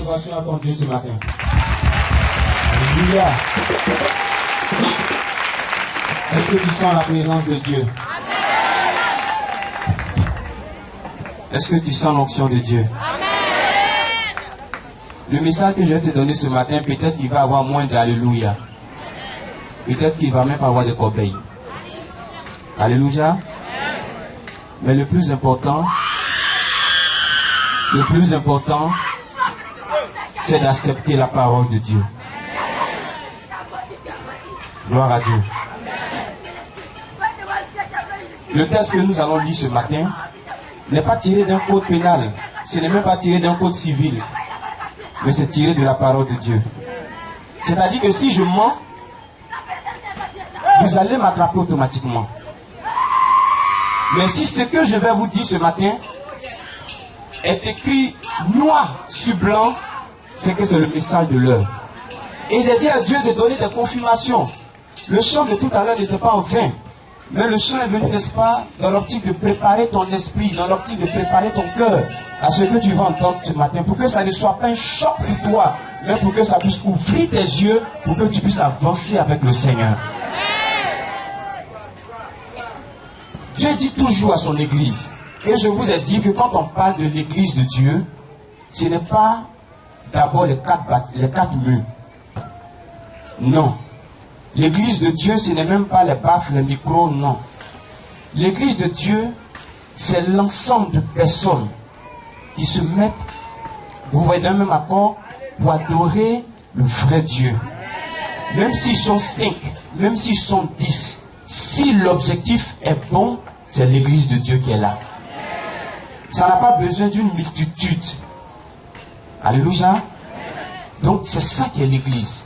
l'adoration à ton Dieu ce matin. Alléluia. Est-ce que tu sens la présence de Dieu? Est-ce que tu sens l'onction de Dieu? Le message que je vais te donner ce matin, peut-être qu'il va avoir moins d'alléluia. Peut-être qu'il ne va même pas avoir de corbeilles. Alléluia. Mais le plus important, c'est d'accepter la parole de Dieu. Gloire à Dieu. Le texte que nous allons lire ce matin n'est pas tiré d'un code pénal. Ce n'est même pas tiré d'un code civil. Mais c'est tiré de la parole de Dieu. C'est-à-dire que si je mens, vous allez m'attraper automatiquement. Mais si ce que je vais vous dire ce matin est écrit noir sur blanc, c'est que c'est le message de l'heure. Et j'ai dit à Dieu de donner des confirmations. Le chant de tout à l'heure n'était pas en vain. Mais le chant est venu, n'est-ce pas, dans l'optique de préparer ton esprit, dans l'optique de préparer ton cœur à ce que tu vas entendre ce matin, pour que ça ne soit pas un choc pour toi, mais pour que ça puisse ouvrir tes yeux, pour que tu puisses avancer avec le Seigneur. Dieu dit toujours à son église, et je vous ai dit que quand on parle de l'église de Dieu, ce n'est pas d'abord les quatre murs. Non. L'église de Dieu, ce n'est même pas les baffes, les micros, non. L'église de Dieu, c'est l'ensemble de personnes qui se mettent, vous voyez, d'un même accord, pour adorer le vrai Dieu. Même s'ils sont 5, même s'ils sont 10, si l'objectif est bon, c'est l'église de Dieu qui est là. Ça n'a pas besoin d'une multitude. Alléluia. Donc c'est ça qui est l'église.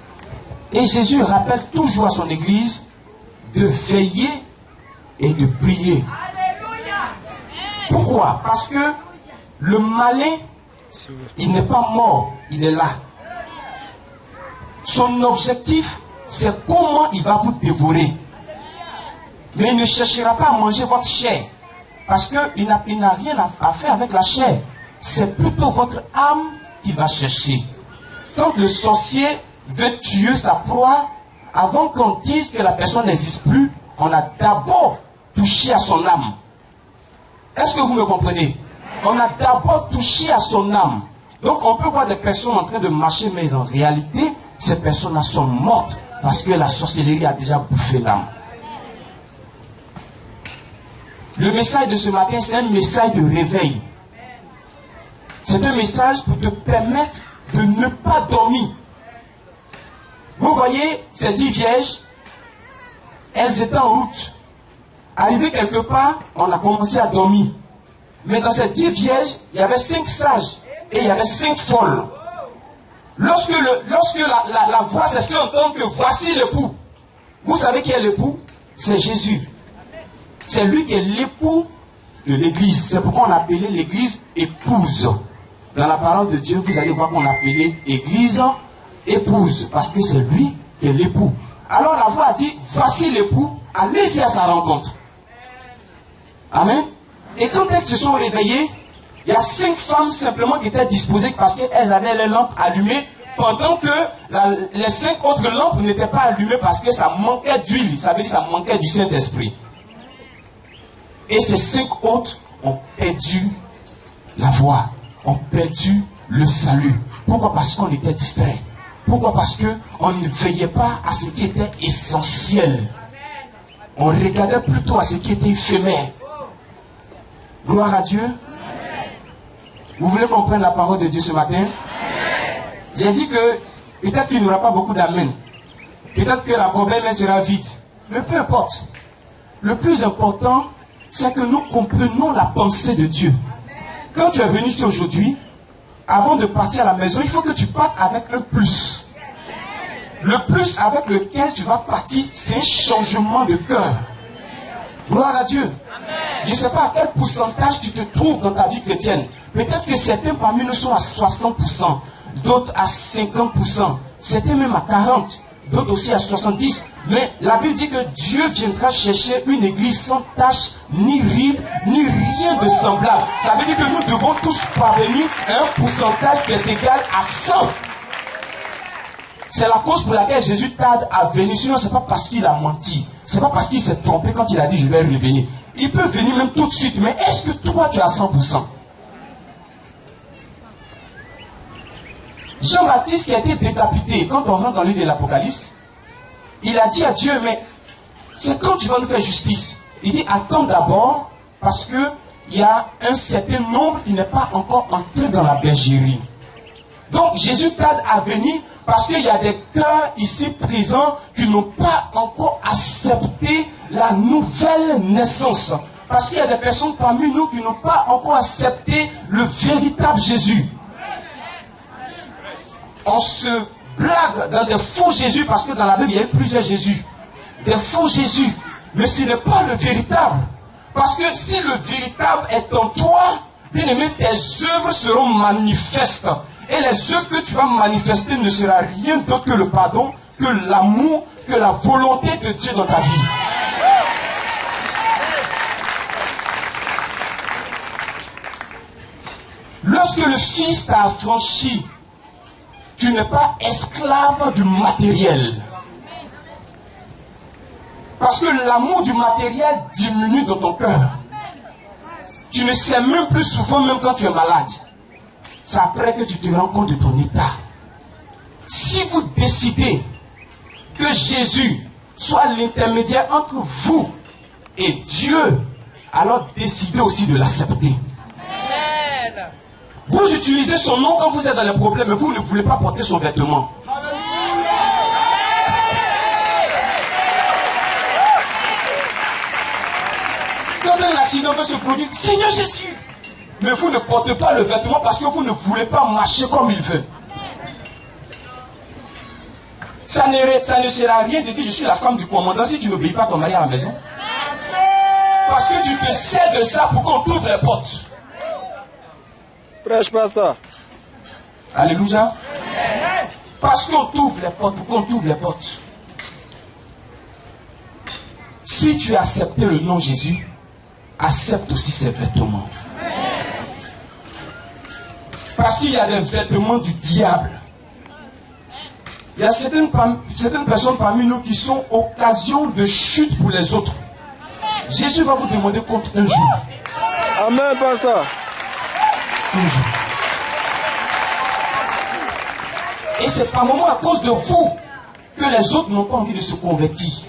Et Jésus rappelle toujours à son église de veiller et de prier. Pourquoi? Parce que le malin, il n'est pas mort, il est là. Son objectif, c'est comment il va vous dévorer. Mais il ne cherchera pas à manger votre chair. Parce qu'il n'a rien à faire avec la chair. C'est plutôt votre âme qu'il va chercher. Quand le sorcier veut tuer sa proie, avant qu'on dise que la personne n'existe plus, on a d'abord touché à son âme. Est-ce que vous me comprenez? On a d'abord touché à son âme. Donc on peut voir des personnes en train de marcher, mais en réalité, ces personnes-là sont mortes parce que la sorcellerie a déjà bouffé l'âme. Le message de ce matin, c'est un message de réveil. C'est un message pour te permettre de ne pas dormir. Vous voyez, ces 10 vierges, elles étaient en route. Arrivées quelque part, on a commencé à dormir. Mais dans ces 10 vierges, il y avait 5 sages et il y avait 5 folles. Lorsque la voix s'est fait entendre que voici l'époux, vous savez qui est l'époux? C'est Jésus. C'est lui qui est l'époux de l'église. C'est pourquoi on appelait l'église épouse. Dans la parole de Dieu, vous allez voir qu'on appelait église épouse, parce que c'est lui qui est l'époux. Alors la voix a dit, voici l'époux, allez-y à sa rencontre. Amen. Et quand elles se sont réveillées, il y a 5 femmes simplement qui étaient disposées parce qu'elles avaient les lampes allumées, pendant que les 5 autres lampes n'étaient pas allumées parce que ça manquait d'huile, ça veut dire que ça manquait du Saint-Esprit. Et ces 5 autres ont perdu la voix, ont perdu le salut. Pourquoi? Parce qu'on était distrait. Pourquoi? Parce qu'on ne veillait pas à ce qui était essentiel. On regardait plutôt à ce qui était éphémère. Gloire à Dieu. Vous voulez comprendre la parole de Dieu ce matin? J'ai dit que peut-être qu'il n'y aura pas beaucoup d'amen. Peut-être que la corbeille sera vide. Mais peu importe. Le plus important, c'est que nous comprenions la pensée de Dieu. Quand tu es venu ici aujourd'hui, avant de partir à la maison, il faut que tu partes avec un plus. Le plus avec lequel tu vas partir, c'est un changement de cœur. Gloire à Dieu. Je ne sais pas à quel pourcentage tu te trouves dans ta vie chrétienne. Peut-être que certains parmi nous sont à 60%, d'autres à 50%, certains même à 40%, d'autres aussi à 70%. Mais la Bible dit que Dieu viendra chercher une église sans tache, ni ride, ni rien de semblable. Ça veut dire que nous devons tous parvenir à un pourcentage qui est égal à 100. C'est la cause pour laquelle Jésus tarde à venir. Sinon, ce n'est pas parce qu'il a menti. Ce n'est pas parce qu'il s'est trompé quand il a dit je vais revenir. Il peut venir même tout de suite. Mais est-ce que toi, tu as 100%? Jean-Baptiste qui a été décapité, quand on rentre dans l'île de l'Apocalypse, il a dit à Dieu, mais c'est quand tu vas nous faire justice? Il dit, attends d'abord, parce qu'il y a un certain nombre qui n'est pas encore entré dans la bergerie. Donc Jésus tarde à venir parce qu'il y a des cœurs ici présents qui n'ont pas encore accepté la nouvelle naissance. Parce qu'il y a des personnes parmi nous qui n'ont pas encore accepté le véritable Jésus. On se blague dans des faux Jésus parce que dans la Bible il y a plusieurs Jésus. Des faux Jésus. Mais ce n'est pas le véritable. Parce que si le véritable est en toi, bien aimé, tes œuvres seront manifestes. Et les œuvres que tu vas manifester ne sera rien d'autre que le pardon, que l'amour, que la volonté de Dieu dans ta vie. Lorsque le Fils t'a affranchi, tu n'es pas esclave du matériel. Parce que l'amour du matériel diminue dans ton cœur. Tu ne sais même plus souvent, même quand tu es malade. C'est après que tu te rends compte de ton état. Si vous décidez que Jésus soit l'intermédiaire entre vous et Dieu, alors décidez aussi de l'accepter. Vous utilisez son nom quand vous êtes dans les problèmes, mais vous ne voulez pas porter son vêtement. Quand un accident peut se produire, Seigneur Jésus, mais vous ne portez pas le vêtement parce que vous ne voulez pas marcher comme il veut. Ça ne sert à rien de dire je suis la femme du commandant si tu n'obéis pas à ton mari à la maison. Parce que tu te sers de ça pour qu'on t'ouvre les portes. Prêche, pasteur. Alléluia. Parce qu'on t'ouvre les portes, pour qu'on t'ouvre les portes. Si tu as accepté le nom Jésus, accepte aussi ses vêtements. Parce qu'il y a des vêtements du diable. Il y a certaines personnes parmi nous qui sont occasion de chute pour les autres. Jésus va vous demander compte un jour. Amen, pasteur. Un jour. Et c'est par moment à cause de vous que les autres n'ont pas envie de se convertir.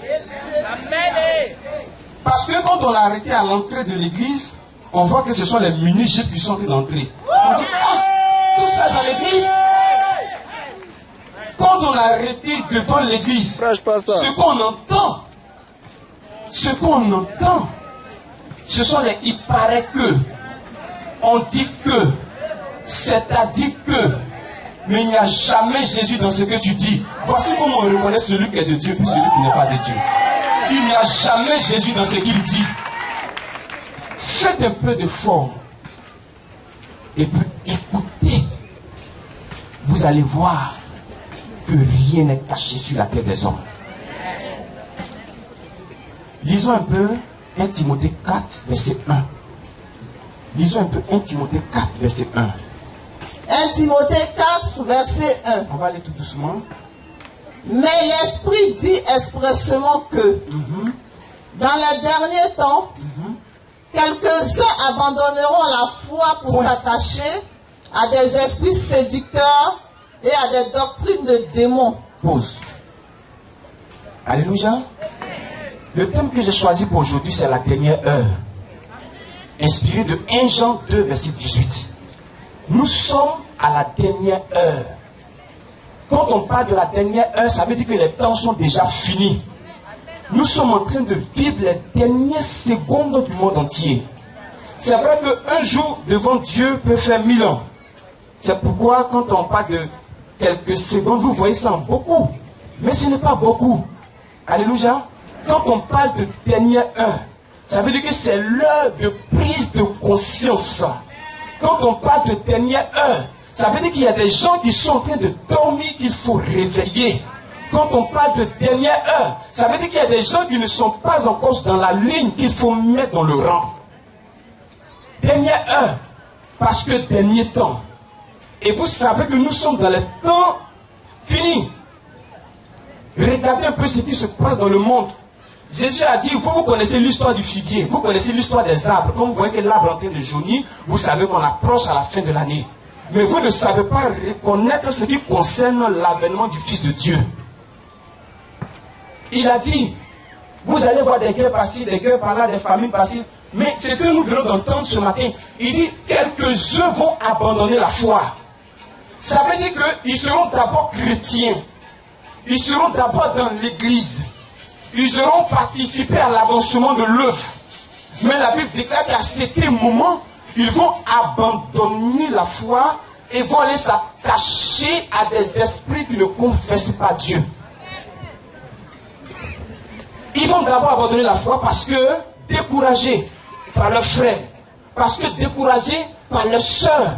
Parce que quand on a arrêté à l'entrée de l'église, on voit que ce sont les mini-jets qui sont entrés. On dit, ah, tout ça dans l'église. Quand on a arrêté devant l'église, ce qu'on entend, ce sont les il paraît que, on dit que, c'est-à-dire que, mais il n'y a jamais Jésus dans ce que tu dis. Voici comment on reconnaît celui qui est de Dieu et celui qui n'est pas de Dieu. Il n'y a jamais Jésus dans ce qu'il dit. Faites un peu d'effort et puis écoutez. Vous allez voir que rien n'est caché sur la terre des hommes. Lisons un peu 1 Timothée 4, verset 1. Lisons un peu 1 Timothée 4, verset 1. 1 Timothée 4, verset 1. On va aller tout doucement. Mais l'Esprit dit expressément que dans les derniers temps, quelques-uns abandonneront la foi pour s'attacher à des esprits séducteurs et à des doctrines de démons. Pause. Alléluia. Le thème que j'ai choisi pour aujourd'hui, c'est la dernière heure. Inspiré de 1 Jean 2, verset 18. Nous sommes à la dernière heure. Quand on parle de la dernière heure, ça veut dire que les temps sont déjà finis. Nous sommes en train de vivre les dernières secondes du monde entier. C'est vrai qu'un jour devant Dieu peut faire 1000 ans. C'est pourquoi quand on parle de quelques secondes, vous voyez ça en beaucoup. Mais ce n'est pas beaucoup. Alléluia. Quand on parle de dernière heure, ça veut dire que c'est l'heure de prise de conscience. Quand on parle de dernière heure, ça veut dire qu'il y a des gens qui sont en train de dormir qu'il faut réveiller. Quand on parle de dernière heure, ça veut dire qu'il y a des gens qui ne sont pas encore dans la ligne qu'il faut mettre dans le rang. Dernière heure, parce que dernier temps. Et vous savez que nous sommes dans les temps finis. Regardez un peu ce qui se passe dans le monde. Jésus a dit, vous connaissez l'histoire du figuier, vous connaissez l'histoire des arbres. Quand vous voyez que l'arbre est en train de jaunir, vous savez qu'on approche à la fin de l'année. Mais vous ne savez pas reconnaître ce qui concerne l'avènement du Fils de Dieu. Il a dit, vous allez voir des guerres par-ci, des guerres par-là, des famines par-ci. Mais ce que nous venons d'entendre ce matin, il dit, quelques-uns vont abandonner la foi. Ça veut dire qu'ils seront d'abord chrétiens. Ils seront d'abord dans l'église. Ils auront participé à l'avancement de l'œuvre. Mais la Bible déclare qu'à certains moments, ils vont abandonner la foi et vont aller s'attacher à des esprits qui ne confessent pas Dieu. Ils vont d'abord abandonner la foi parce que découragés par leurs frères, parce que découragés par leurs sœurs.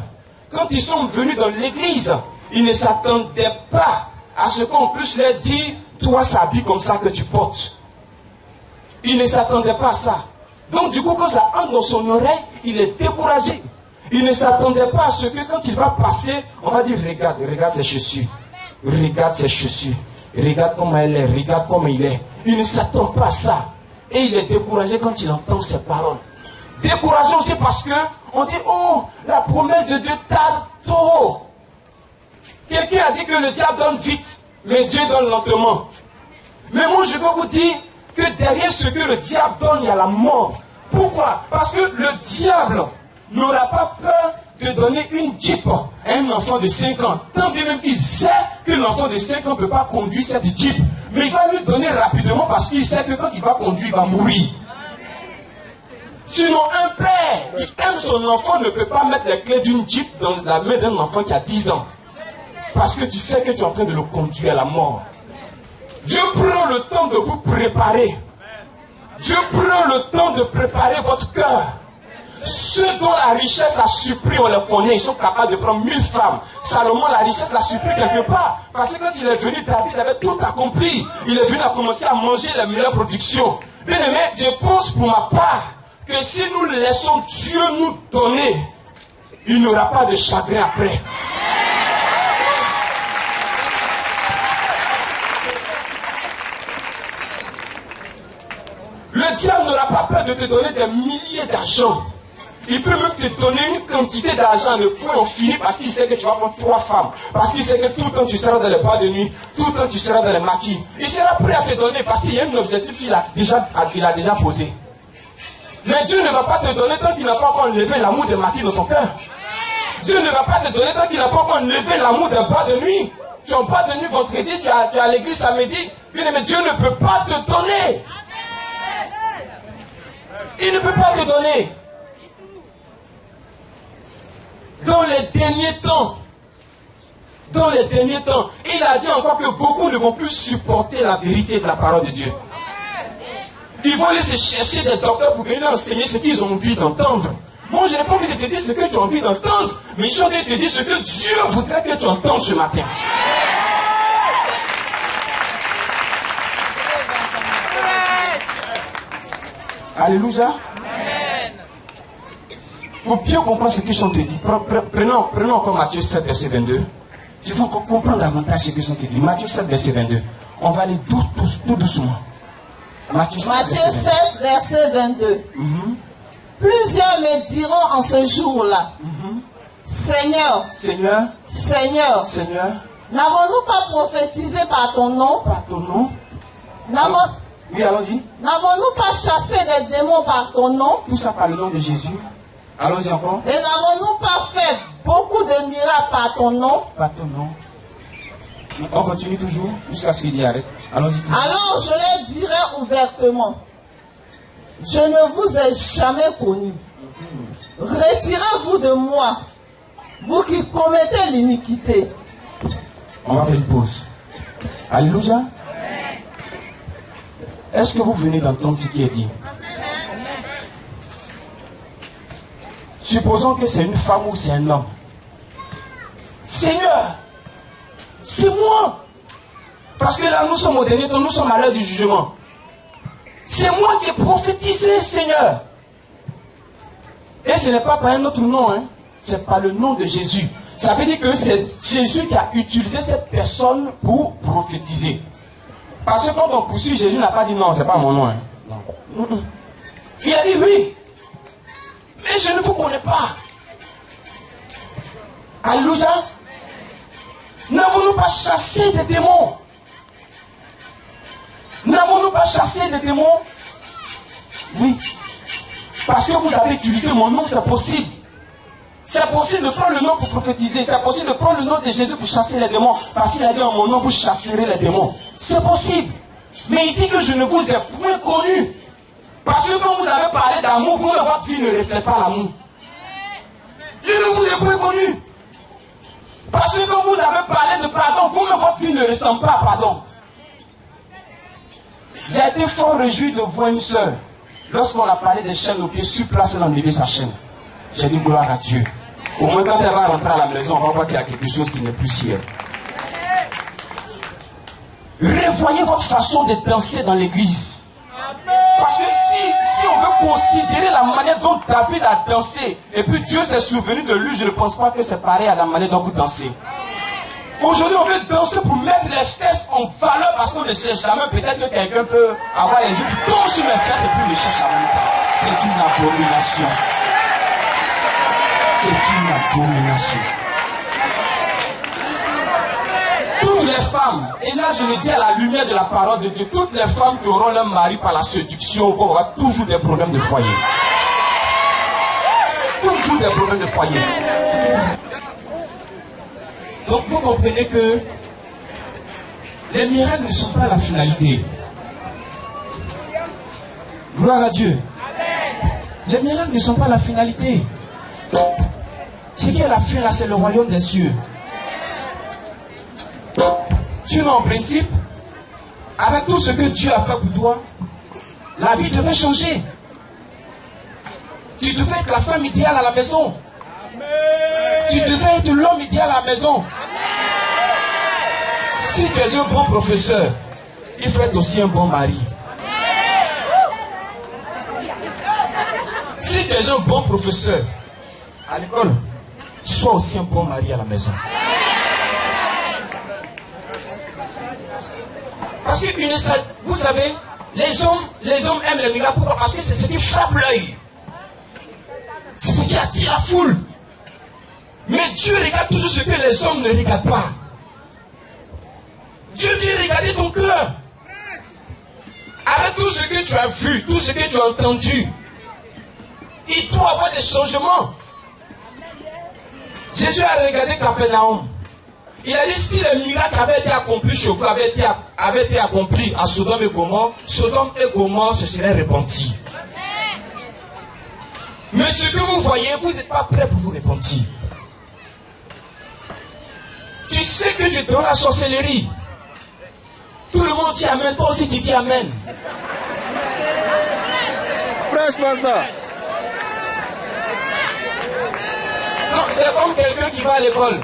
Quand ils sont venus dans l'église, ils ne s'attendaient pas à ce qu'on puisse leur dire, toi, ça habille comme ça que tu portes. Ils ne s'attendaient pas à ça. Donc du coup, quand ça entre dans son oreille, il est découragé. Il ne s'attendait pas à ce que quand il va passer, on va dire, regarde ses chaussures. Regarde ses chaussures. Regarde comment elle est, regarde comment il est. Il ne s'attend pas à ça. Et il est découragé quand il entend ces paroles. Découragé aussi parce que on dit, oh, la promesse de Dieu tarde trop. Quelqu'un a dit que le diable donne vite, mais Dieu donne lentement. Mais moi, je veux vous dire que derrière ce que le diable donne, il y a la mort. Pourquoi? Parce que le diable n'aura pas peur de donner une Jeep à un enfant de 5 ans. Tant bien même qu'il sait que l'enfant de 5 ans ne peut pas conduire cette Jeep. Mais il va lui donner rapidement parce qu'il sait que quand il va conduire, il va mourir. Sinon, un père qui aime son enfant ne peut pas mettre les clés d'une Jeep dans la main d'un enfant qui a 10 ans. Parce que tu sais que tu es en train de le conduire à la mort. Dieu prend le temps de vous préparer. Dieu prend le temps de préparer votre cœur. Ceux dont la richesse a surpris, on les connaît, ils sont capables de prendre 1000 femmes. Salomon, la richesse l'a surpris quelque part. Parce que quand il est venu, David avait tout accompli. Il est venu à commencer à manger les meilleures productions. Bien aimé, je pense pour ma part que si nous laissons Dieu nous donner, il n'y aura pas de chagrin après. Le diable n'aura pas peur de te donner des milliers d'argent. Il peut même te donner une quantité d'argent, le point on finit parce qu'il sait que tu vas prendre 3 femmes. Parce qu'il sait que tout le temps tu seras dans les bois de nuit, tout le temps tu seras dans les maquis. Il sera prêt à te donner parce qu'il y a un objectif qu'il a déjà posé. Mais Dieu ne va pas te donner tant qu'il n'a pas encore enlevé l'amour des maquis dans ton cœur. Dieu ne va pas te donner tant qu'il n'a pas encore enlevé l'amour des bois de nuit. Tu es en bois de nuit vendredi, tu es à l'église samedi. Mais Dieu ne peut pas te donner. Il ne peut pas te donner. Dans les derniers temps, il a dit encore que beaucoup ne vont plus supporter la vérité de la parole de Dieu. Ils vont aller se chercher des docteurs pour venir enseigner ce qu'ils ont envie d'entendre. Moi, je n'ai pas envie de te dire ce que tu as envie d'entendre, mais j'ai envie de te dire ce que Dieu voudrait que tu entendes ce matin. Alléluia. Pour bien comprendre ce qu'ils sont te dit, prenons encore Matthieu 7, verset 22. Tu vas encore comprendre davantage ce qu'ils sont te dit. Matthieu 7, verset 22. On va aller tout doucement. Matthieu 7, verset 22. Plusieurs me diront en ce jour-là, Seigneur, n'avons-nous pas prophétisé par ton nom? Oui, allons-y. N'avons-nous pas chassé des démons par ton nom? Tout ça par le nom de Jésus. Allons-y encore. Et n'avons-nous pas fait beaucoup de miracles par ton nom? Par ton nom. On continue toujours jusqu'à ce qu'il y arrête. Allons-y. Alors je leur dirai ouvertement, je ne vous ai jamais connu. Retirez-vous de moi, vous qui commettez l'iniquité. On va faire une pause. Alléluia. Est-ce que vous venez d'entendre ce qui est dit? Supposons que c'est une femme ou c'est un homme. Seigneur, c'est moi. Parce que là, nous sommes au dernier temps, nous sommes à l'heure du jugement. C'est moi qui ai prophétisé, Seigneur. Et ce n'est pas par un autre nom, hein. C'est par le nom de Jésus. Ça veut dire que c'est Jésus qui a utilisé cette personne pour prophétiser. Parce que quand on poursuit, Jésus n'a pas dit non, c'est pas mon nom. Hein. Non. Il a dit oui. Mais je ne vous connais pas. Alléluia. N'avons-nous pas chassé des démons? N'avons-nous pas chassé des démons? Oui. Parce que vous avez utilisé mon nom, c'est possible. C'est possible de prendre le nom pour prophétiser. C'est possible de prendre le nom de Jésus pour chasser les démons. Parce qu'il a dit en mon nom, vous chasserez les démons. C'est possible. Mais il dit que je ne vous ai point connu. Parce que quand vous avez parlé d'amour, vous, votre vie ne reflète pas l'amour. Je ne vous ai point connu. Parce que quand vous avez parlé de pardon, vous, votre vie ne ressemble pas à pardon. J'ai été fort réjoui de voir une sœur. Lorsqu'on a parlé des chaînes aux pieds, sur place, elle a enlevé sa chaîne. J'ai dit gloire à Dieu. Au moins quand elle va rentrer à la maison, on va voir qu'il y a quelque chose qui n'est plus sûr. Revoyez votre façon de danser dans l'église. Parce que si on veut considérer la manière dont David a dansé, et puis Dieu s'est souvenu de lui, je ne pense pas que c'est pareil à la manière dont vous dansez. Aujourd'hui, on veut danser pour mettre les fesses en valeur parce qu'on ne sait jamais. Peut-être que quelqu'un peut avoir les yeux qui tombent sur mes fesses et puis les cherche en même temps. C'est une abomination. C'est une abomination. Toutes les femmes, et là je le dis à la lumière de la parole de Dieu, toutes les femmes qui auront leur mari par la séduction vont avoir toujours des problèmes de foyer. Toujours des problèmes de foyer. Donc vous comprenez que les miracles ne sont pas la finalité. Gloire à Dieu. Les miracles ne sont pas la finalité. Ce qui est la fin là, c'est le royaume des cieux. Sinon, en principe, avec tout ce que Dieu a fait pour toi, la vie devait changer. Tu devais être la femme idéale à la maison. Tu devais être l'homme idéal à la maison. Si tu es un bon professeur, il faut être aussi un bon mari. Si tu es un bon professeur à l'école, sois aussi un bon mari à la maison. Parce que vous savez, les hommes aiment les miracles. Pourquoi? Parce que c'est ce qui frappe l'œil. C'est ce qui attire la foule. Mais Dieu regarde toujours ce que les hommes ne regardent pas. Dieu vient regarder ton cœur. Avec tout ce que tu as vu, tout ce que tu as entendu, il doit avoir des changements. Jésus a regardé Capernaum. Il a dit si le miracle avait été accompli chez vous, avait été accompli à Sodome et Gomorrhe se seraient repentis. Mais ce que vous voyez, vous n'êtes pas prêt pour vous repentir. Tu sais que tu es dans la sorcellerie. Tout le monde dit Amen, toi aussi tu dis Amen. Prêche, pasteur. Non, c'est comme quelqu'un qui va à l'école.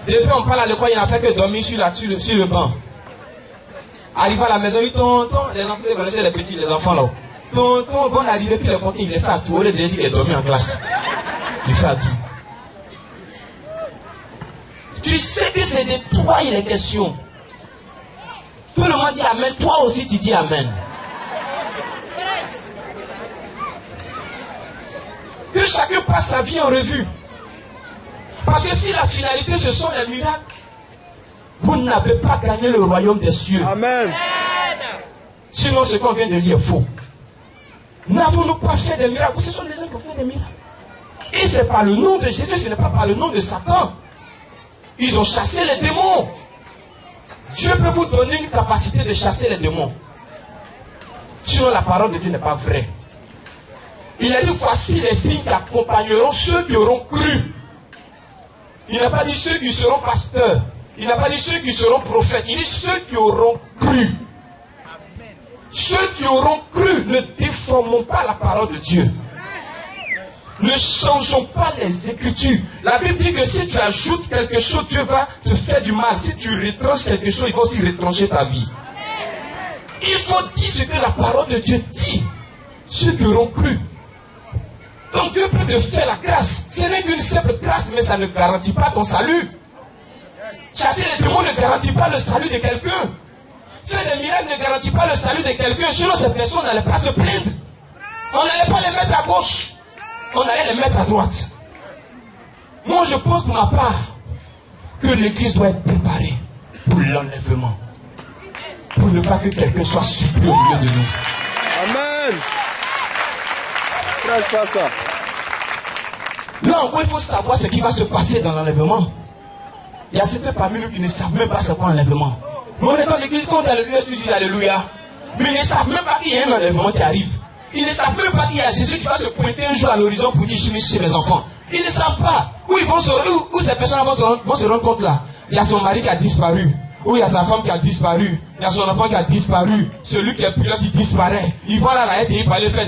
Depuis on parle à l'école, il n'a fait que dormir sur le banc. Arrive à la maison, il tonton, les enfants, il va laisser les petits, les enfants là. Tonton, bon arrivé, puis le contenu, il les fait à tout. Au lieu de dire qu'il est dormi en classe. Il fait à tout. Tu sais que c'est de toi il est question. Tout le monde dit Amen, toi aussi tu dis Amen. Que chacun passe sa vie en revue. Parce que si la finalité ce sont les miracles, vous n'avez pas gagné le royaume des cieux. Amen. Sinon ce qu'on vient de lire est faux. N'avons-nous pas fait des miracles? Ce sont les gens qui ont fait des miracles. Et c'est par le nom de Jésus, ce n'est pas par le nom de Satan. Ils ont chassé les démons. Dieu peut vous donner une capacité de chasser les démons. Sinon la parole de Dieu n'est pas vraie. Il a dit voici les signes qui accompagneront ceux qui auront cru. Il n'a pas dit ceux qui seront pasteurs. Il n'a pas dit ceux qui seront prophètes. Il dit ceux qui auront cru. Ceux qui auront cru ne déformons pas la parole de Dieu. Ne changeons pas les Écritures. La Bible dit que si tu ajoutes quelque chose, Dieu va te faire du mal. Si tu retranches quelque chose, il va aussi retrancher ta vie. Il faut dire ce que la parole de Dieu dit. Ceux qui auront cru. Donc Dieu peut te faire la grâce. Ce n'est qu'une simple grâce, mais ça ne garantit pas ton salut. Chasser les démons ne garantit pas le salut de quelqu'un. Faire des miracles ne garantit pas le salut de quelqu'un. Sinon, ces personnes n'allaient pas se plaindre. On n'allait pas les mettre à gauche. On allait les mettre à droite. Moi, je pense pour ma part que l'église doit être préparée pour l'enlèvement. Pour ne pas que quelqu'un soit supprimé au milieu de nous. Amen. Prêche, pasteur. Là encore, il faut savoir ce qui va se passer dans l'enlèvement. Il y a certains parmi nous qui ne savent même pas ce qu'est l'enlèvement. Mais on est dans l'église, quand on dit alléluia, je dis alléluia. Mais ils ne savent même pas qu'il y a un enlèvement qui arrive. Ils ne savent même pas qu'il y a Jésus qui va se pointer un jour à l'horizon pour dire je suis chez mes enfants. Ils ne savent pas. Où ces personnes vont se rendre compte là. Il y a son mari qui a disparu. Ou il y a sa femme qui a disparu. Il y a son enfant qui a disparu. Celui qui est plus là qui disparaît. Il va là, et il va aller faire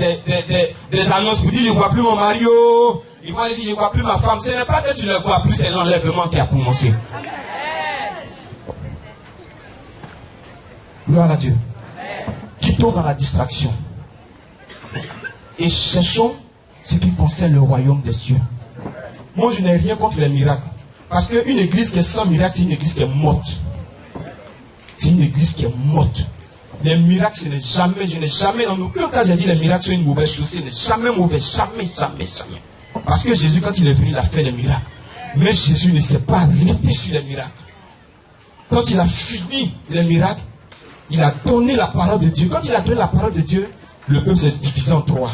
des annonces pour dire je ne vois plus mon mari. Oh. Il va aller dire je ne vois plus ma femme. Ce n'est pas que tu ne le vois plus, c'est l'enlèvement qui a commencé. Gloire à Dieu. Quittons dans la distraction. Et cherchons ce qui concerne le royaume des cieux. Moi, je n'ai rien contre les miracles. Parce qu'une église qui est sans miracle, c'est une église qui est morte. C'est une église qui est morte. Les miracles, ce n'est jamais, je n'ai jamais, en aucun cas, j'ai dit les miracles sont une mauvaise chose. Ce n'est jamais mauvais. Jamais, jamais, jamais. Parce que Jésus, quand il est venu, il a fait les miracles. Mais Jésus ne s'est pas arrêté sur les miracles. Quand il a fini les miracles, il a donné la parole de Dieu. Quand il a donné la parole de Dieu, le peuple s'est divisé en trois.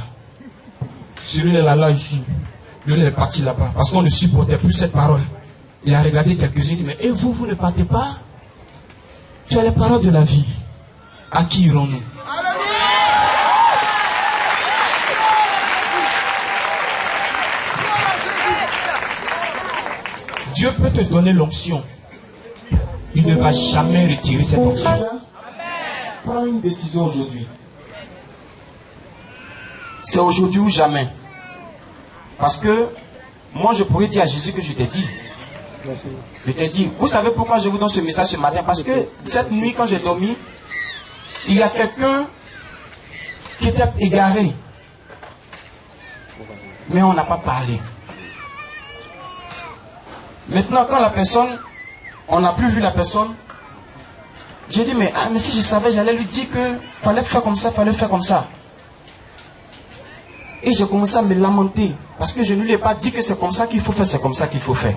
Celui là ici, lui est parti là-bas, parce qu'on ne supportait plus cette parole. Il a regardé quelques-uns, il dit, mais et vous, vous ne partez pas? Tu as les paroles de la vie. À qui irons-nous? Dieu peut te donner l'onction. Il ne va jamais retirer cette onction. Prends une décision aujourd'hui. C'est aujourd'hui ou jamais. Parce que moi je pourrais dire à Jésus que je t'ai dit. Je t'ai dit. Vous savez pourquoi je vous donne ce message ce matin? Parce que cette nuit quand j'ai dormi, il y a quelqu'un qui était égaré. Mais on n'a pas parlé. Maintenant quand la personne, on n'a plus vu la personne, j'ai dit mais si je savais, j'allais lui dire que fallait faire comme ça, fallait faire comme ça. Et j'ai commencé à me lamenter. Parce que je ne lui ai pas dit que c'est comme ça qu'il faut faire, c'est comme ça qu'il faut faire.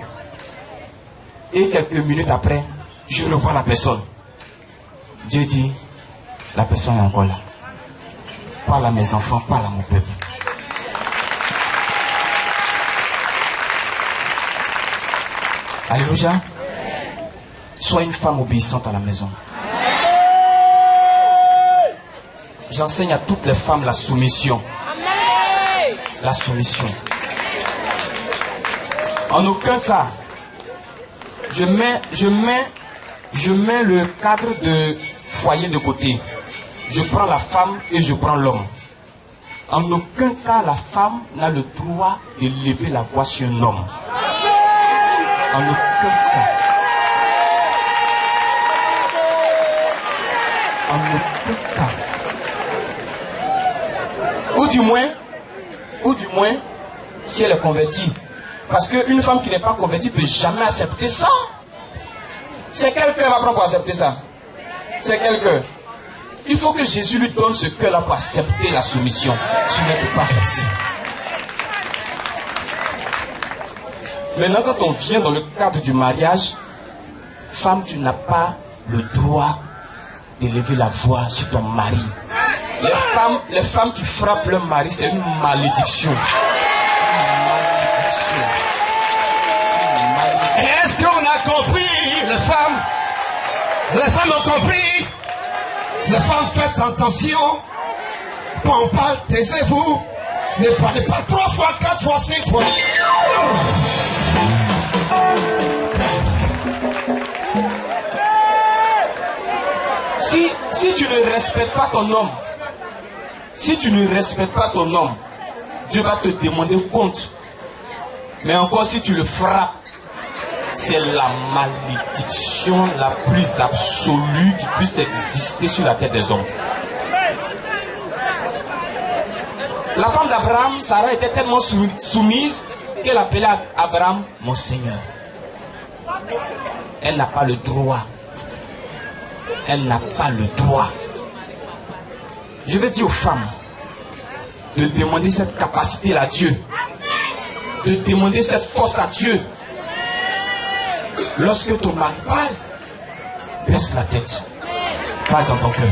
Et quelques minutes après, je revois la personne. Dieu dit, la personne est encore là. Parle à mes enfants, parle à mon peuple. Alléluia. Sois une femme obéissante à la maison. J'enseigne à toutes les femmes la soumission. La soumission. En aucun cas, je mets le cadre de foyer de côté. Je prends la femme et je prends l'homme. En aucun cas, la femme n'a le droit de lever la voix sur un homme. En aucun cas. En aucun cas. Ou du moins, si elle est convertie. Parce qu'une femme qui n'est pas convertie ne peut jamais accepter ça. C'est quelqu'un va prendre pour accepter ça. C'est quelqu'un. Il faut que Jésus lui donne ce cœur-là pour accepter la soumission. Tu ne peux pas faire ça. Maintenant, quand on vient dans le cadre du mariage, femme, tu n'as pas le droit d'élever la voix sur ton mari. Les femmes qui frappent leur mari, c'est une malédiction. Est-ce qu'on a compris, les femmes? Les femmes ont compris. Les femmes, faites attention. Quand on parle, taisez-vous. Ne parlez pas 3 fois, 4 fois, 5 fois. Si tu ne respectes pas ton homme, Dieu va te demander compte. Mais encore si tu le frappes, c'est la malédiction la plus absolue qui puisse exister sur la tête des hommes. La femme d'Abraham, Sarah, était tellement soumise qu'elle appelait Abraham mon Seigneur. Elle n'a pas le droit. Elle n'a pas le droit. Je vais dire aux femmes de demander cette capacité à Dieu, de demander cette force à Dieu. Lorsque ton mari parle, baisse la tête, parle dans ton cœur.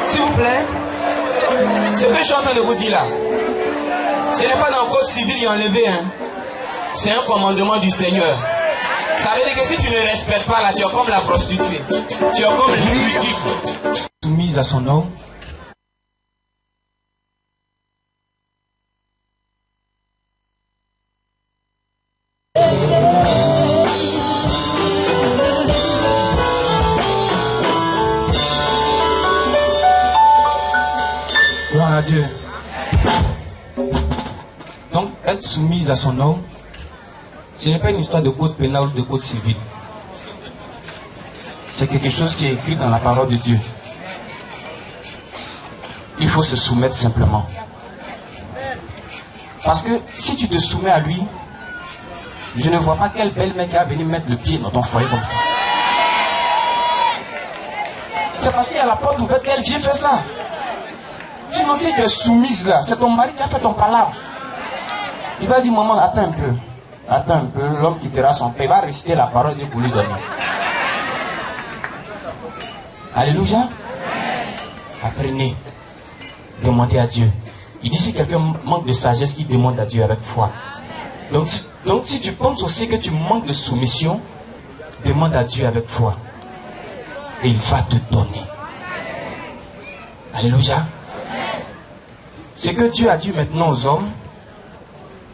S'il vous plaît, ce que je suis en train de vous dire là, ce n'est pas dans le code civil qui est enlevé, hein. C'est un commandement du Seigneur. Ça veut dire que si tu ne respectes pas là, tu es comme la prostituée. Tu es comme l'impudique. Soumise à son homme. Gloire à Dieu. Donc, être soumise à son homme, ce n'est pas une histoire de code pénal ou de code civil. C'est quelque chose qui est écrit dans la parole de Dieu. Il faut se soumettre simplement. Parce que si tu te soumets à lui, je ne vois pas quel bel mec qui va venir mettre le pied dans ton foyer comme ça. C'est parce qu'il y a la porte ouverte qu'elle vient faire ça. Sinon, si tu es soumise là, c'est ton mari qui a fait ton palabre. Il va dire, maman, attends un peu. Attends un peu, l'homme quittera son père. Il va réciter la parole de Dieu pour lui donner. Alléluia. Apprenez. Demandez à Dieu. Il dit si quelqu'un manque de sagesse, il demande à Dieu avec foi. Donc si tu penses aussi que tu manques de soumission, demande à Dieu avec foi. Et il va te donner. Alléluia. Ce que Dieu a dit maintenant aux hommes,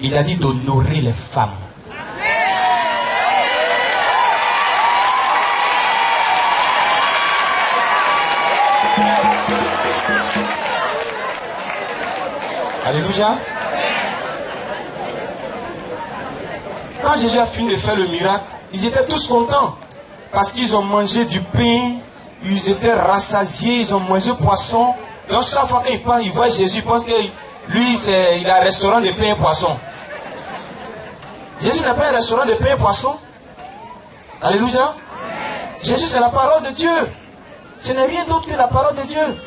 il a dit d'honorer les femmes. Alléluia. Quand Jésus a fini de faire le miracle, ils étaient tous contents. Parce qu'ils ont mangé du pain, ils étaient rassasiés, ils ont mangé poisson. Donc chaque fois qu'il parle, il voit Jésus, il pense que lui, il a un restaurant de pain et poisson. Jésus n'a pas un restaurant de pain et poisson. Alléluia. Jésus, c'est la parole de Dieu. Ce n'est rien d'autre que la parole de Dieu.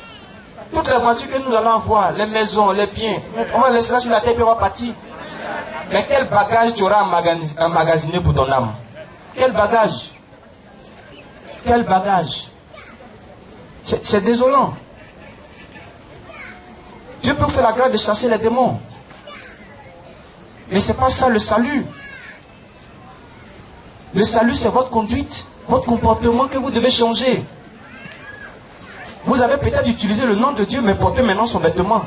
Toutes les voitures que nous allons avoir, les maisons, les biens, on va laisser ça sur la terre et on va partir. Mais quel bagage tu auras emmagasiné pour ton âme? Quel bagage? Quel bagage? C'est désolant. Dieu peut faire la grâce de chasser les démons. Mais ce n'est pas ça le salut. Le salut, c'est votre conduite, votre comportement que vous devez changer. Vous avez peut-être utilisé le nom de Dieu, mais portez maintenant son vêtement.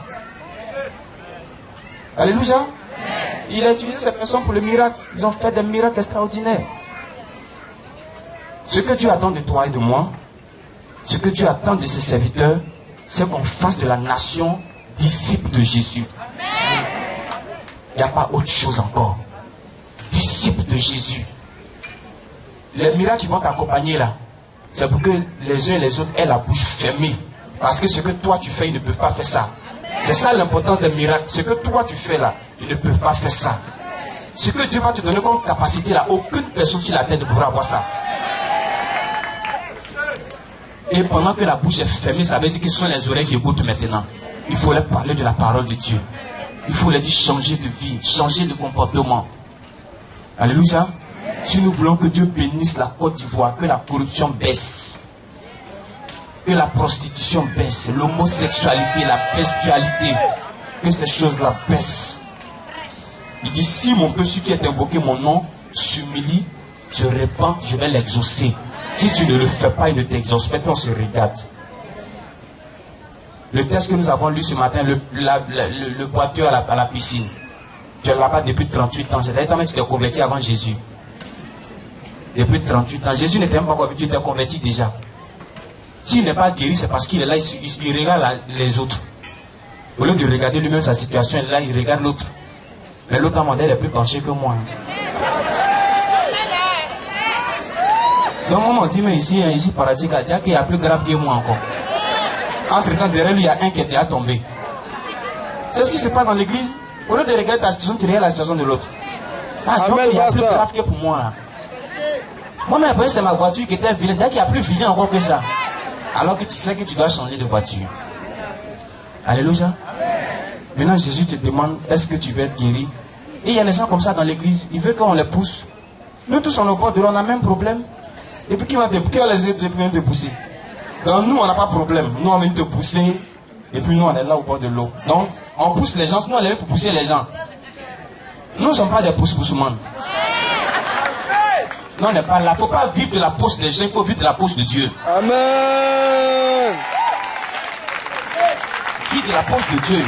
Alléluia. Il a utilisé ces personnes pour le miracle. Ils ont fait des miracles extraordinaires. Ce que Dieu attend de toi et de moi, ce que Dieu attend de ses serviteurs, c'est qu'on fasse de la nation disciple de Jésus. Il n'y a pas autre chose encore. Disciple de Jésus. Les miracles qui vont t'accompagner là, c'est pour que les uns et les autres aient la bouche fermée. Parce que ce que toi tu fais, ils ne peuvent pas faire ça. C'est ça l'importance des miracles. Ce que toi tu fais là, ils ne peuvent pas faire ça. Ce que Dieu va te donner comme capacité là, aucune personne sur la terre ne pourra avoir ça. Et pendant que la bouche est fermée, ça veut dire que ce sont les oreilles qui écoutent maintenant. Il faut leur parler de la parole de Dieu. Il faut leur dire changer de vie, changer de comportement. Alléluia. Si nous voulons que Dieu bénisse la Côte d'Ivoire, que la corruption baisse, que la prostitution baisse, l'homosexualité, la bestialité, que ces choses-là baissent. Il dit, si mon peuple qui est invoqué mon nom s'humilie, je répands, je vais l'exaucer. Si tu ne le fais pas, il ne t'exauce pas, on se regarde. Le texte que nous avons lu ce matin, le boiteux à la piscine. Tu es là-bas depuis 38 ans. C'est-à-dire que tu t'es converti avant Jésus. Depuis 38 ans. Jésus n'était même pas converti, tu t'es converti déjà. S'il n'est pas guéri, c'est parce qu'il est là, il regarde les autres. Au lieu de regarder lui-même sa situation, là, il regarde l'autre. Mais l'autre modèle est plus penché que moi. Donc, moi, on dit, mais ici, paradis, il y a plus grave que moi encore. Entre-temps, derrière lui, il y a un qui est déjà tombé. C'est ce qui se passe dans l'église. Au lieu de regarder ta situation, tu regardes la situation de l'autre. Ah, donc, il y a plus grave que pour moi. Là. Moi-même, c'est ma voiture qui était vilaine. Déjà qu'il y a plus vilain encore que ça. Alors que tu sais que tu dois changer de voiture. Alléluia. Maintenant, Jésus te demande, est-ce que tu veux être guéri? Et il y a des gens comme ça dans l'église. Il veut qu'on les pousse. Nous tous, on est au bord de l'eau, on a le même problème. Et puis, qui va les aider te pousser? Donc, nous, on n'a pas de problème. Nous, on vient te pousser. Et puis, nous, on est là au bord de l'eau. Donc, on pousse les gens. Nous, on est là pour pousser les gens. Nous ne sommes pas des pousse-poussements. Non, on n'est pas là. Il ne faut pas vivre de la poche des gens, il faut vivre de la poche de Dieu. Amen. Vivre de la poche de Dieu.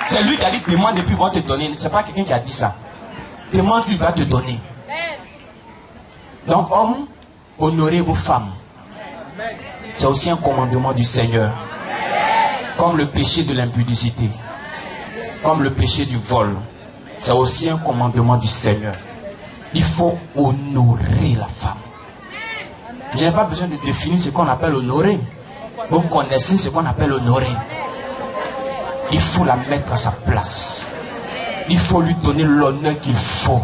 C'est lui qui a dit demande et puis il va te donner. Ce n'est pas quelqu'un qui a dit ça. Demande, lui va te donner. Donc, hommes, honorez vos femmes. C'est aussi un commandement du Seigneur. Comme le péché de l'impudicité. Comme le péché du vol. C'est aussi un commandement du Seigneur. Il faut honorer la femme. Je n'ai pas besoin de définir ce qu'on appelle honorer. Vous connaissez ce qu'on appelle honorer. Il faut la mettre à sa place. Il faut lui donner l'honneur qu'il faut.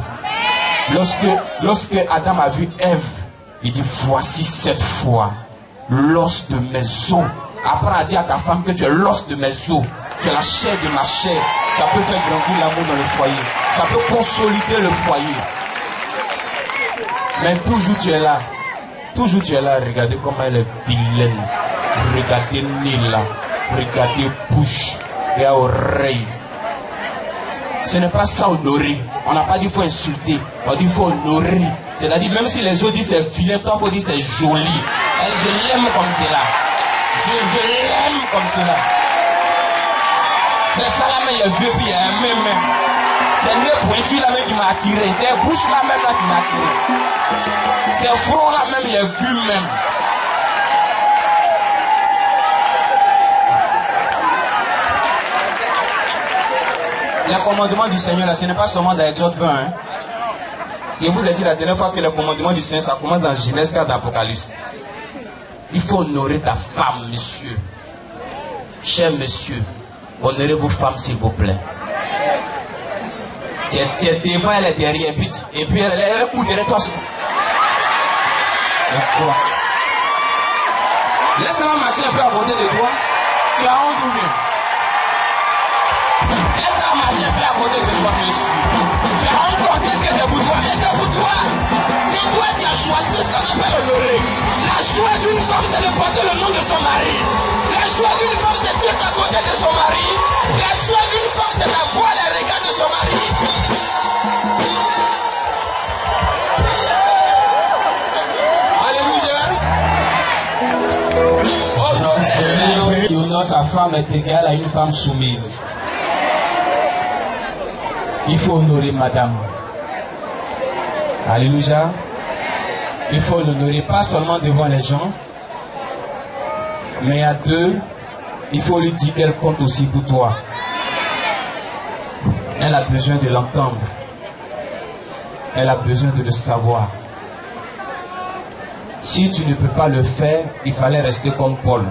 Lorsque Adam a vu Ève, il dit, voici cette fois l'os de mes os. Apprends à dire à ta femme que tu es l'os de mes os. Tu es la chair de ma chair. Ça peut faire grandir l'amour dans le foyer. Ça peut consolider le foyer. Mais toujours tu es là. Toujours tu es là. Regardez comment elle est vilaine. Regardez nez là. Regardez bouche et oreille. Ce n'est pas ça honorer. On n'a pas dit qu'il faut insulter. On dit qu'il faut honorer. C'est-à-dire même si les autres disent c'est vilain, toi il faut dire c'est joli. Elle, je l'aime comme cela. Je l'aime comme cela. C'est ça là, mais il est vieux, puis il y a un même. C'est le nez pointu là même qui m'a attiré. C'est la bouche là même là qui m'a attiré. C'est le front là même, il est vieux même. Le commandement du Seigneur là, ce n'est pas seulement dans Exode 20. Hein. Je vous ai dit la dernière fois que le commandement du Seigneur, ça commence dans Genèse 4 d'Apocalypse. Il faut honorer ta femme, monsieur. Cher monsieur, honorez vos femmes s'il vous plaît. Tu es devant, elle est derrière, et puis elle est coup derrière toi. Laisse-la marcher un peu à côté de toi. Tu as honte ou bien? Laisse-la marcher un peu à côté de toi, monsieur. Tu as honte, qu'est-ce que c'est pour toi? C'est pour toi. C'est toi qui as choisi ce qu'on appelle honorer. La choix d'une femme, c'est de porter le nom de son mari. La choix d'une femme, c'est d'être à côté de son mari. La choix d'une femme, c'est d'avoir les regards de son mari. Alléluia. Oh, qui honore sa femme est égal à une femme soumise. Il faut honorer madame. Alléluia. Il faut l'honorer pas seulement devant les gens, mais à deux, il faut lui dire qu'elle compte aussi pour toi. Elle a besoin de l'entendre. Elle a besoin de le savoir. Si tu ne peux pas le faire, il fallait rester comme Paul.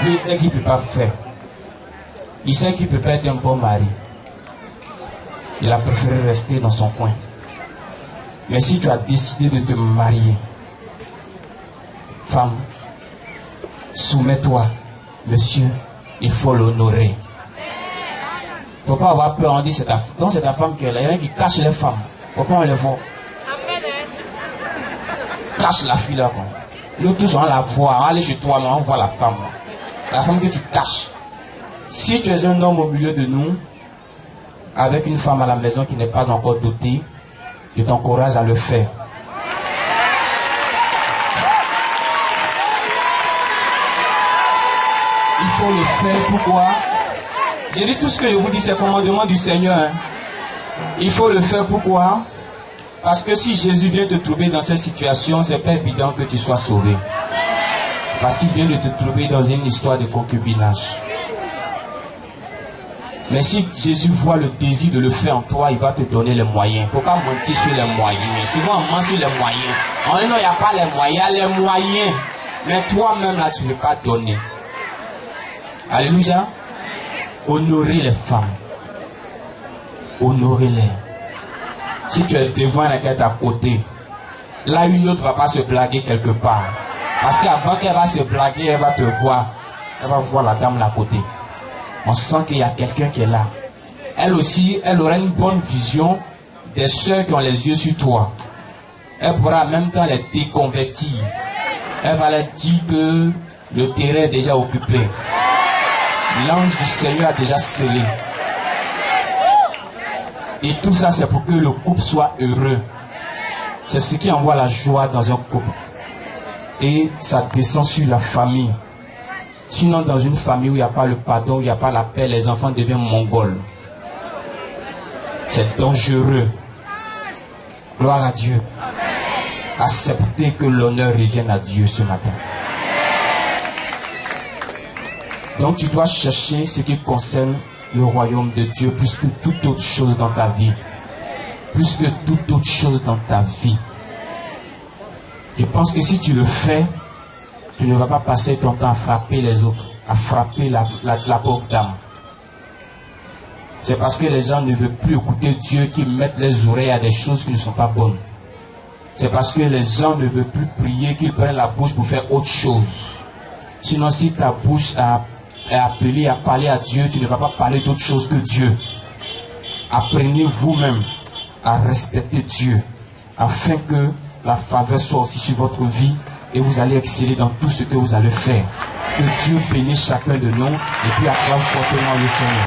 Lui, il sait qu'il ne peut pas faire. Il sait qu'il ne peut pas être un bon mari. Il a préféré rester dans son coin. Mais si tu as décidé de te marier, femme, soumets-toi, monsieur, il faut l'honorer. Il ne faut pas avoir peur, on dit c'est ta femme qui est là. Il y en a qui cachent les femmes. Pourquoi on les voit? Cache la fille là. Quoi. Nous tous on la voit, on va aller chez toi, mais on voit la femme. La femme que tu caches. Si tu es un homme au milieu de nous, avec une femme à la maison qui n'est pas encore dotée, je t'encourage à le faire. Il faut le faire. Pourquoi? J'ai dit tout ce que je vous dis, c'est le commandement du Seigneur. Hein. Il faut le faire pourquoi? Parce que si Jésus vient te trouver dans cette situation, c'est pas évident que tu sois sauvé. Parce qu'il vient de te trouver dans une histoire de concubinage. Mais si Jésus voit le désir de le faire en toi, il va te donner les moyens. Il ne faut pas mentir sur les moyens. Souvent on ment sur les moyens. On dit non, il n'y a pas les moyens. Il y a les moyens. Mais toi-même là, tu ne veux pas donner. Alléluia. Honorez les femmes. Honorez-les. Si tu es devant la tête à côté, là une autre ne va pas se blaguer quelque part. Parce qu'avant qu'elle va se blaguer, elle va te voir. Elle va voir la dame là à côté. On sent qu'il y a quelqu'un qui est là. Elle aussi, elle aura une bonne vision des sœurs qui ont les yeux sur toi. Elle pourra en même temps les déconvertir. Elle va leur dire que le terrain est déjà occupé. L'ange du Seigneur a déjà scellé. Et tout ça, c'est pour que le couple soit heureux. C'est ce qui envoie la joie dans un couple. Et ça descend sur la famille. Sinon, dans une famille où il n'y a pas le pardon, où il n'y a pas la paix, les enfants deviennent mongols. C'est dangereux. Gloire à Dieu. Acceptez que l'honneur revienne à Dieu ce matin. Donc tu dois chercher ce qui concerne le royaume de Dieu plus que toute autre chose dans ta vie. Plus que toute autre chose dans ta vie. Je pense que si tu le fais, tu ne vas pas passer ton temps à frapper les autres, à frapper la pauvre dame. C'est parce que les gens ne veulent plus écouter Dieu qu'ils mettent les oreilles à des choses qui ne sont pas bonnes. C'est parce que les gens ne veulent plus prier qu'ils prennent la bouche pour faire autre chose. Sinon, si ta bouche est appelée à parler à Dieu, tu ne vas pas parler d'autre chose que Dieu. Apprenez vous-même à respecter Dieu, afin que la faveur soit aussi sur votre vie et vous allez exceller dans tout ce que vous allez faire. Que Dieu bénisse chacun de nous et puis acclame fortement le Seigneur.